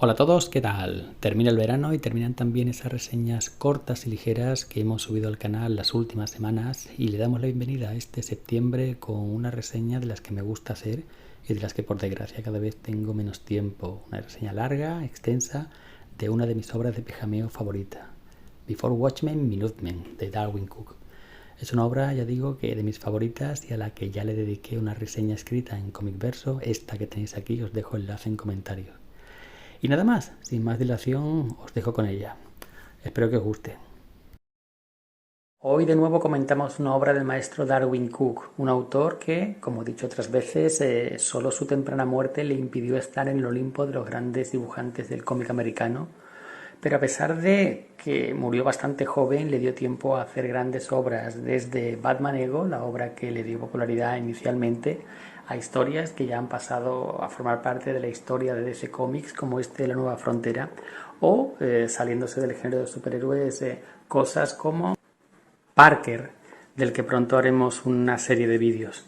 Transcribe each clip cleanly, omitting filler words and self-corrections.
Hola a todos, ¿qué tal? Termina el verano y terminan también esas reseñas cortas y ligeras que hemos subido al canal las últimas semanas y le damos la bienvenida a este septiembre con una reseña de las que me gusta hacer y de las que por desgracia cada vez tengo menos tiempo. Una reseña larga, extensa, de una de mis obras de pijameo favorita, Before Watchmen, Minutemen, de Darwin Cook. Es una obra, ya digo, que de mis favoritas y a la que ya le dediqué una reseña escrita en Comic Verso, esta que tenéis aquí, os dejo el enlace en comentarios. Y nada más, sin más dilación, os dejo con ella. Espero que os guste. Hoy de nuevo comentamos una obra del maestro Darwin Cook, un autor que, como he dicho otras veces, solo su temprana muerte le impidió estar en el Olimpo de los grandes dibujantes del cómic americano, pero a pesar de que murió bastante joven, le dio tiempo a hacer grandes obras, desde Batman Ego, la obra que le dio popularidad inicialmente, a historias que ya han pasado a formar parte de la historia de DC Comics, como este de La Nueva Frontera, o saliéndose del género de superhéroes, cosas como Parker, del que pronto haremos una serie de vídeos.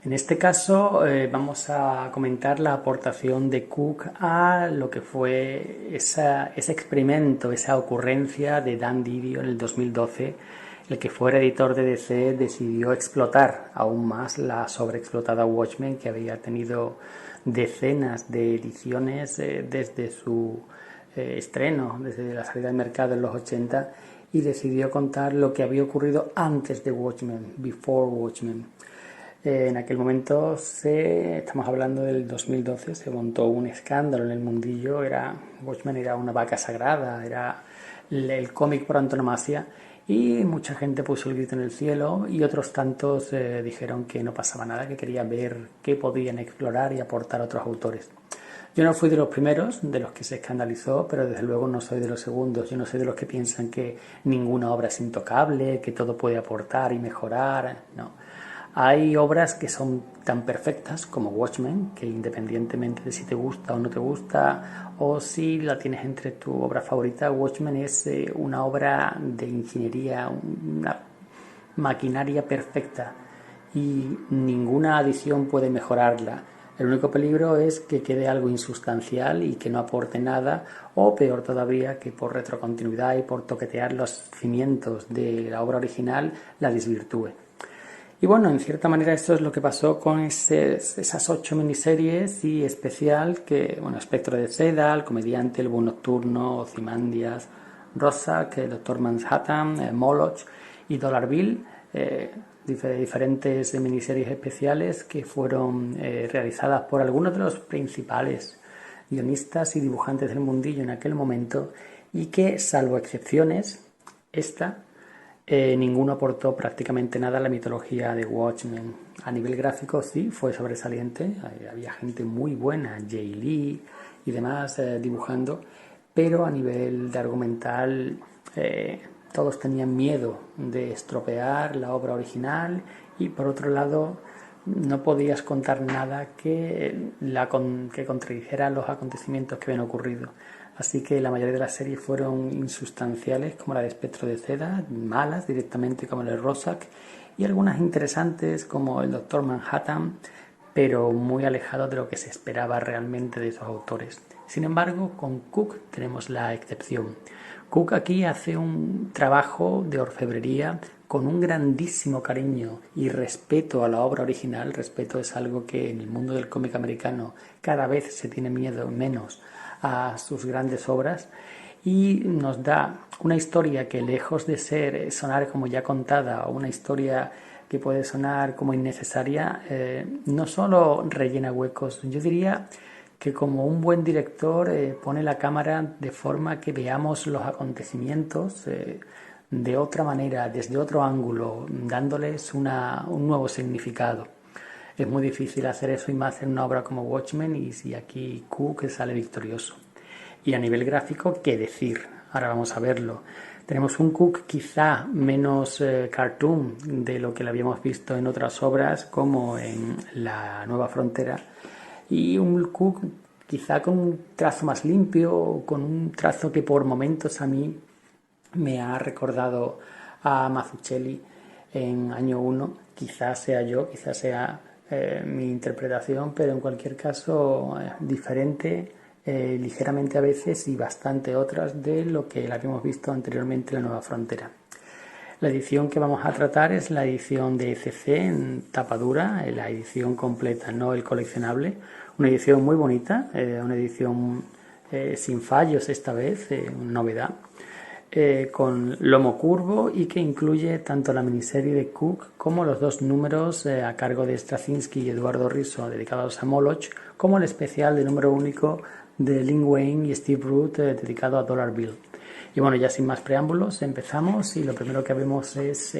En este caso vamos a comentar la aportación de Cook a lo que fue ese experimento, esa ocurrencia de Dan Didio en el 2012. El que fuera editor de DC decidió explotar aún más la sobreexplotada Watchmen, que había tenido decenas de ediciones desde su estreno, desde la salida al mercado en los 80, y decidió contar lo que había ocurrido antes de Watchmen, Before Watchmen. En aquel momento, estamos hablando del 2012, se montó un escándalo en el mundillo. Watchmen era una vaca sagrada, era el cómic por antonomasia, y mucha gente puso el grito en el cielo y otros tantos dijeron que no pasaba nada, que querían ver qué podían explorar y aportar otros autores. Yo no fui de los primeros, de los que se escandalizó, pero desde luego no soy de los segundos. Yo no soy de los que piensan que ninguna obra es intocable, que todo puede aportar y mejorar. No. Hay obras que son tan perfectas como Watchmen, que independientemente de si te gusta o no te gusta, o si la tienes entre tu obra favorita, Watchmen es una obra de ingeniería, una maquinaria perfecta, y ninguna adición puede mejorarla. El único peligro es que quede algo insustancial y que no aporte nada, o peor todavía, que por retrocontinuidad y por toquetear los cimientos de la obra original la desvirtúe. Y bueno, en cierta manera esto es lo que pasó con esas 8 miniseries y especial que, bueno, Espectro de Seda, El Comediante, El Búho Nocturno, Ozymandias, Rorschach, el Doctor Manhattan, Moloch y Dollar Bill, diferentes miniseries especiales que fueron realizadas por algunos de los principales guionistas y dibujantes del mundillo en aquel momento, y que, salvo excepciones, ninguno aportó prácticamente nada a la mitología de Watchmen. A nivel gráfico sí, fue sobresaliente, había gente muy buena, Jay Lee y demás dibujando, pero a nivel de argumental todos tenían miedo de estropear la obra original, y por otro lado no podías contar nada que contradijera los acontecimientos que habían ocurrido. Así que la mayoría de las series fueron insustanciales, como la de Espectro de Seda, malas directamente como la de Rorschach, y algunas interesantes como el Doctor Manhattan, pero muy alejados de lo que se esperaba realmente de esos autores. Sin embargo, con Cook tenemos la excepción. Cook aquí hace un trabajo de orfebrería con un grandísimo cariño y respeto a la obra original. Respeto es algo que en el mundo del cómic americano cada vez se tiene menos a sus grandes obras, y nos da una historia que, lejos de sonar como ya contada, o una historia que puede sonar como innecesaria, no solo rellena huecos, yo diría que como un buen director pone la cámara de forma que veamos los acontecimientos de otra manera, desde otro ángulo, dándoles un nuevo significado. Es muy difícil hacer eso, y más en una obra como Watchmen, y si aquí Cook sale victorioso. Y a nivel gráfico, ¿qué decir? Ahora vamos a verlo. Tenemos un Cook quizá menos cartoon de lo que le habíamos visto en otras obras, como en La Nueva Frontera, y un Cook quizá con un trazo más limpio, con un trazo que por momentos a mí me ha recordado a Mazzucchelli en Año 1. Quizás sea yo, quizás sea mi interpretación, pero en cualquier caso diferente ligeramente a veces y bastante otras de lo que la habíamos visto anteriormente en La Nueva Frontera. La edición que vamos a tratar es la edición de ECC en tapa dura, la edición completa, no el coleccionable. Una edición muy bonita, una edición sin fallos esta vez, novedad, con lomo curvo y que incluye tanto la miniserie de Cook como los 2 números a cargo de Straczynski y Eduardo Risso dedicados a Moloch, como el especial de número único de Lin Wayne y Steve Root dedicado a Dollar Bill. Y bueno, ya sin más preámbulos, empezamos y lo primero que vemos es,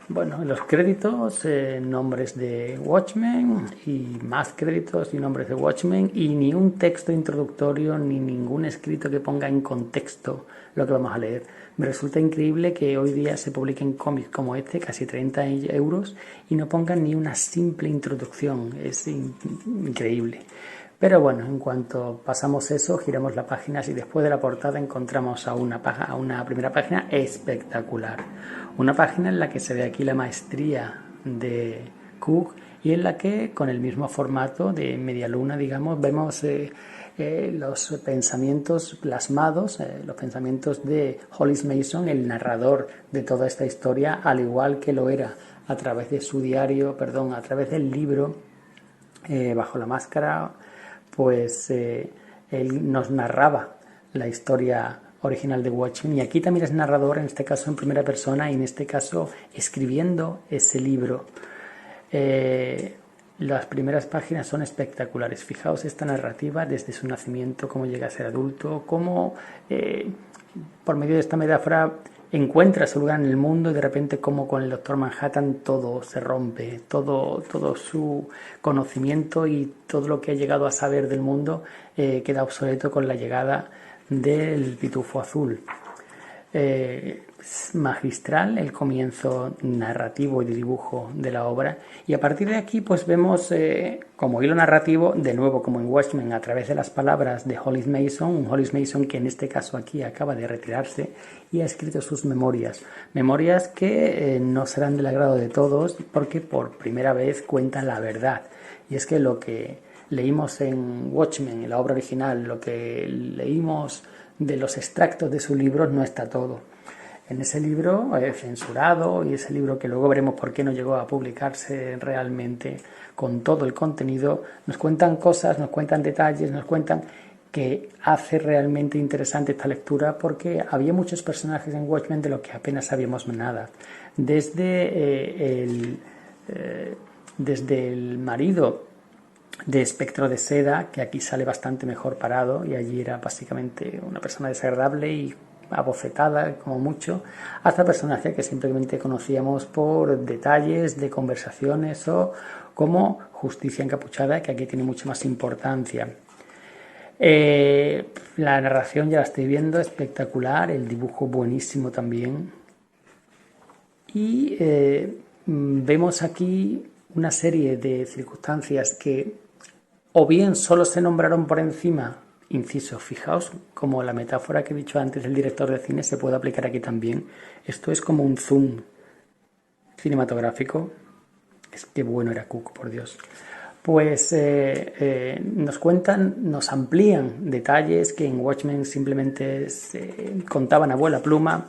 los créditos, nombres de Watchmen y más créditos y nombres de Watchmen y ni un texto introductorio ni ningún escrito que ponga en contexto lo que vamos a leer. Me resulta increíble que hoy día se publiquen cómics como este, casi 30 euros, y no pongan ni una simple introducción. Es increíble. Pero bueno, en cuanto pasamos eso, giramos la página y después de la portada encontramos a una primera página espectacular. Una página en la que se ve aquí la maestría de Cook y en la que con el mismo formato de media luna, digamos, vemos los pensamientos plasmados, los pensamientos de Hollis Mason, el narrador de toda esta historia, al igual que lo era a través de su diario, a través del libro Bajo la Máscara. Pues él nos narraba la historia original de Watchmen y aquí también es narrador, en este caso en primera persona y en este caso escribiendo ese libro. Las primeras páginas son espectaculares. Fijaos esta narrativa desde su nacimiento, cómo llega a ser adulto, cómo por medio de esta metáfora encuentra su lugar en el mundo y de repente como con el Doctor Manhattan todo se rompe, todo su conocimiento y todo lo que ha llegado a saber del mundo queda obsoleto con la llegada del Pitufo Azul. Es magistral el comienzo narrativo y de dibujo de la obra y a partir de aquí pues vemos como hilo narrativo, de nuevo como en Watchmen, a través de las palabras de Hollis Mason, un Hollis Mason que en este caso aquí acaba de retirarse y ha escrito sus memorias que no serán del agrado de todos porque por primera vez cuentan la verdad, y es que lo que leímos en Watchmen, en la obra original, lo que leímos de los extractos de sus libros no está todo. En ese libro censurado y ese libro que luego veremos por qué no llegó a publicarse realmente con todo el contenido, nos cuentan cosas, nos cuentan detalles, nos cuentan que hace realmente interesante esta lectura porque había muchos personajes en Watchmen de los que apenas sabíamos nada. Desde el marido de Espectro de Seda, que aquí sale bastante mejor parado y allí era básicamente una persona desagradable y abofetada como mucho, hasta personajes que simplemente conocíamos por detalles de conversaciones o como Justicia Encapuchada, que aquí tiene mucha más importancia. La narración ya la estoy viendo, espectacular, el dibujo buenísimo también y vemos aquí una serie de circunstancias que o bien solo se nombraron por encima, inciso, fijaos como la metáfora que he dicho antes del director de cine se puede aplicar aquí también. Esto es como un zoom cinematográfico. Es que bueno era Cook, por Dios. Pues nos cuentan, nos amplían detalles que en Watchmen simplemente se contaban a vuela pluma.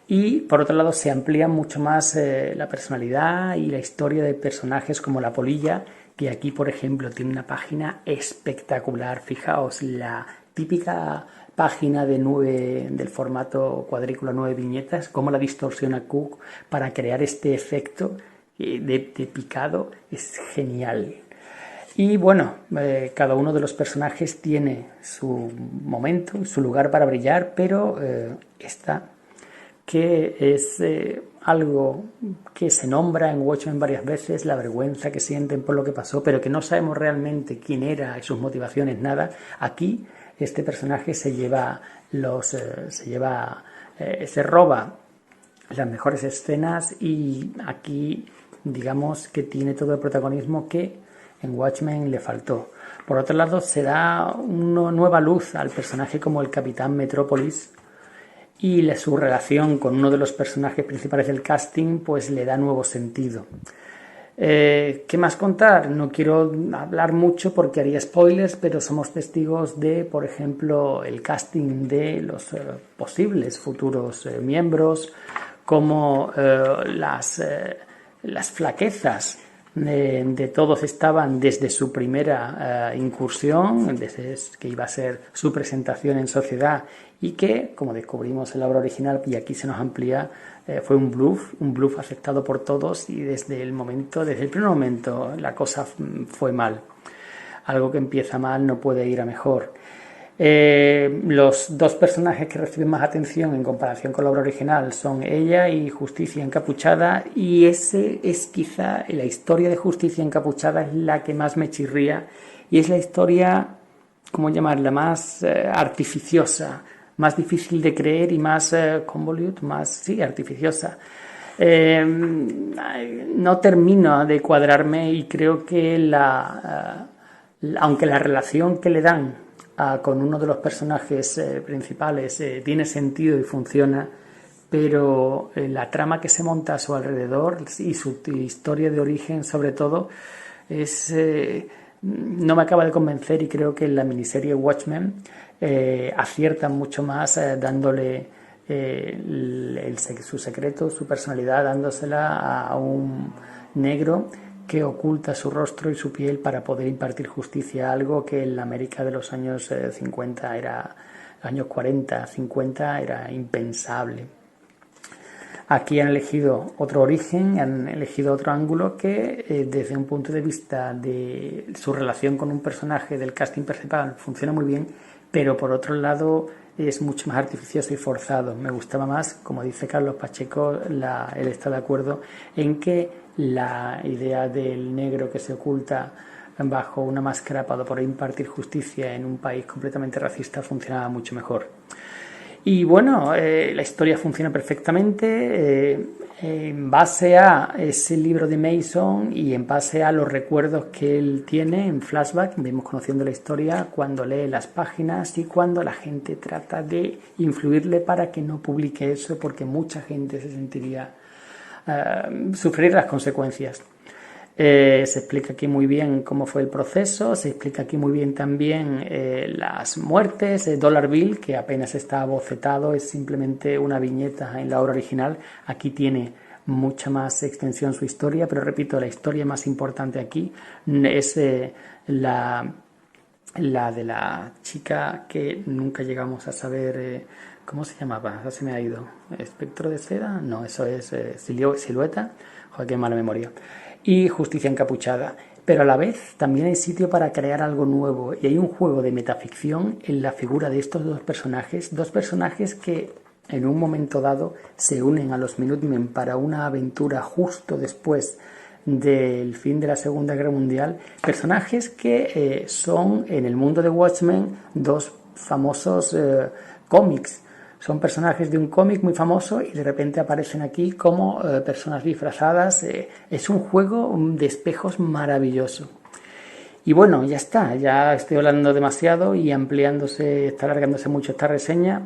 Y por otro lado se amplía mucho más la personalidad y la historia de personajes como la Polilla, que aquí por ejemplo tiene una página espectacular. Fijaos, la típica página de del formato cuadrícula 9 viñetas, cómo la distorsiona Cook para crear este efecto de picado, es genial. Y bueno, cada uno de los personajes tiene su momento, su lugar para brillar, pero esta que es algo que se nombra en Watchmen varias veces, la vergüenza que sienten por lo que pasó, pero que no sabemos realmente quién era y sus motivaciones, nada. Aquí este personaje se roba las mejores escenas y aquí digamos que tiene todo el protagonismo que en Watchmen le faltó. Por otro lado, se da una nueva luz al personaje como el Capitán Metrópolis, y su relación con uno de los personajes principales del casting pues le da nuevo sentido. ¿Qué más contar? No quiero hablar mucho porque haría spoilers, pero somos testigos de, por ejemplo, el casting de los posibles futuros miembros, como las flaquezas de todos estaban desde su primera incursión, desde que iba a ser su presentación en sociedad, y que, como descubrimos en la obra original, y aquí se nos amplía, fue un bluff aceptado por todos, y desde el primer momento la cosa fue mal. Algo que empieza mal no puede ir a mejor. Los dos personajes que reciben más atención en comparación con la obra original son ella y Justicia Encapuchada, y ese es quizá la historia de Justicia Encapuchada es la que más me chirría, y es la historia, ¿cómo llamarla?, más artificiosa, más difícil de creer y más convolute, más artificiosa. No termino de cuadrarme, y creo que aunque la relación que le dan con uno de los personajes principales tiene sentido y funciona, pero la trama que se monta a su alrededor y su historia de origen, sobre todo, no me acaba de convencer, y creo que en la miniserie Watchmen aciertan mucho más dándole su secreto, su personalidad, dándosela a un negro que oculta su rostro y su piel para poder impartir justicia, algo que en la América de los años 40, 50 era impensable. Aquí han elegido otro origen, han elegido otro ángulo que desde un punto de vista de su relación con un personaje del casting principal funciona muy bien, pero por otro lado es mucho más artificioso y forzado. Me gustaba más, como dice Carlos Pacheco, él está de acuerdo en que la idea del negro que se oculta bajo una máscara para poder impartir justicia en un país completamente racista funcionaba mucho mejor. Y bueno, la historia funciona perfectamente en base a ese libro de Mason y en base a los recuerdos que él tiene en flashback. Vemos conociendo la historia cuando lee las páginas y cuando la gente trata de influirle para que no publique eso, porque mucha gente se sentiría sufrir las consecuencias. Se explica aquí muy bien cómo fue el proceso, se explica aquí muy bien también las muertes. Dollar Bill, que apenas está bocetado, es simplemente una viñeta en la obra original. Aquí tiene mucha más extensión su historia, pero repito, la historia más importante aquí es la de la chica que nunca llegamos a saber cómo se llamaba. Se me ha ido. ¿Espectro de seda? No, eso es Silueta. Joder, qué mala memoria. Y Justicia Encapuchada, pero a la vez también hay sitio para crear algo nuevo, y hay un juego de metaficción en la figura de estos dos personajes que en un momento dado se unen a los Minutemen para una aventura justo después del fin de la Segunda Guerra Mundial, personajes que son en el mundo de Watchmen dos famosos cómics. Son personajes de un cómic muy famoso y de repente aparecen aquí como personas disfrazadas. Es un juego de espejos maravilloso. Y bueno, ya está. Ya estoy hablando demasiado y está alargándose mucho esta reseña.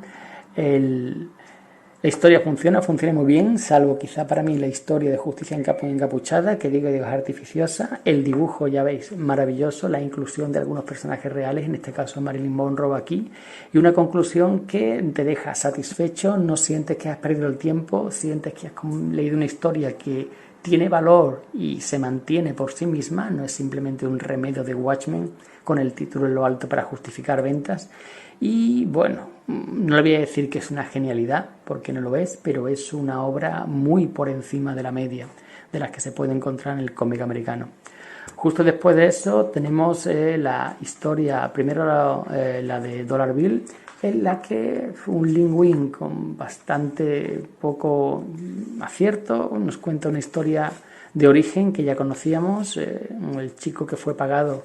La historia funciona muy bien, salvo quizá para mí la historia de Justicia Encapuchada, que digo es artificiosa. El dibujo, ya veis, maravilloso, la inclusión de algunos personajes reales, en este caso Marilyn Monroe aquí, y una conclusión que te deja satisfecho, no sientes que has perdido el tiempo, sientes que has leído una historia que tiene valor y se mantiene por sí misma, no es simplemente un remedio de Watchmen con el título en lo alto para justificar ventas. Y bueno, no le voy a decir que es una genialidad, porque no lo es, pero es una obra muy por encima de la media de las que se puede encontrar en el cómic americano. Justo después de eso tenemos la historia, primero la de Dollar Bill, en la que un Lin Wing con bastante poco acierto nos cuenta una historia de origen que ya conocíamos, el chico que fue pagado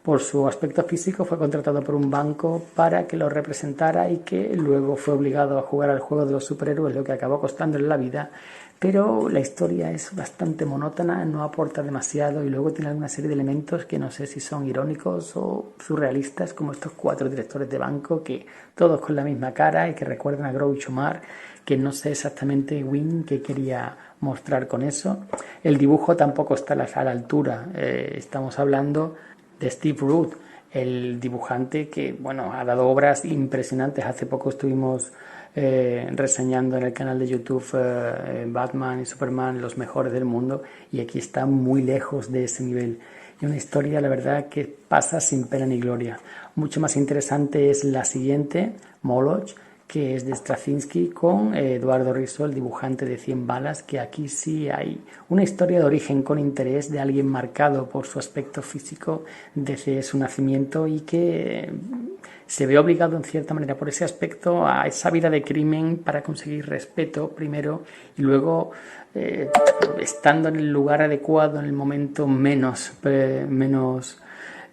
por su aspecto físico fue contratado por un banco para que lo representara y que luego fue obligado a jugar al juego de los superhéroes, lo que acabó costándole la vida. Pero la historia es bastante monótona, no aporta demasiado y luego tiene alguna serie de elementos que no sé si son irónicos o surrealistas, como estos 4 directores de banco que todos con la misma cara y que recuerdan a Groucho Marx, que no sé exactamente Wing qué quería mostrar con eso. El dibujo tampoco está a la altura. Estamos hablando de Steve Rude, el dibujante que bueno, ha dado obras impresionantes. Hace poco estuvimos reseñando en el canal de YouTube Batman y Superman, los mejores del mundo, y aquí está muy lejos de ese nivel. Y una historia, la verdad, que pasa sin pena ni gloria. Mucho más interesante es la siguiente, Moloch, que es de Straczynski, con Eduardo Risso, el dibujante de 100 balas, que aquí sí hay una historia de origen con interés de alguien marcado por su aspecto físico desde su nacimiento y que se ve obligado en cierta manera por ese aspecto a esa vida de crimen para conseguir respeto primero y luego estando en el lugar adecuado, en el momento menos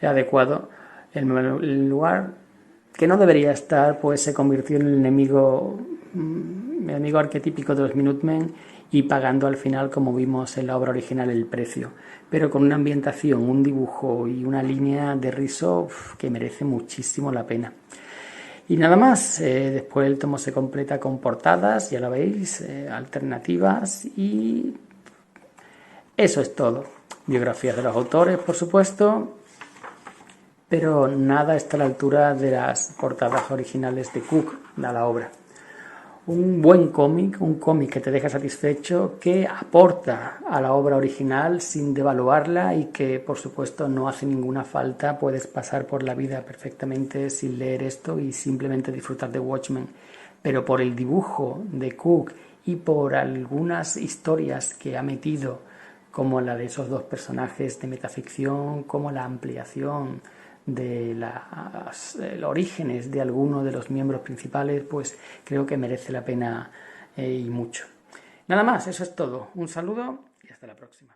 adecuado, el lugar que no debería estar, pues se convirtió en el enemigo arquetípico de los Minutemen y pagando al final, como vimos en la obra original, el precio. Pero con una ambientación, un dibujo y una línea de Risso que merece muchísimo la pena. Y nada más, después el tomo se completa con portadas, ya lo veis, alternativas y eso es todo. Biografías de los autores, por supuesto, pero nada está a la altura de las portadas originales de Cook, de la obra. Un buen cómic, un cómic que te deja satisfecho, que aporta a la obra original sin devaluarla y que por supuesto no hace ninguna falta. Puedes pasar por la vida perfectamente sin leer esto y simplemente disfrutar de Watchmen. Pero por el dibujo de Cook y por algunas historias que ha metido, como la de esos 2 personajes de metaficción, como la ampliación de los orígenes de alguno de los miembros principales, pues creo que merece la pena y mucho. Nada más, eso es todo. Un saludo y hasta la próxima.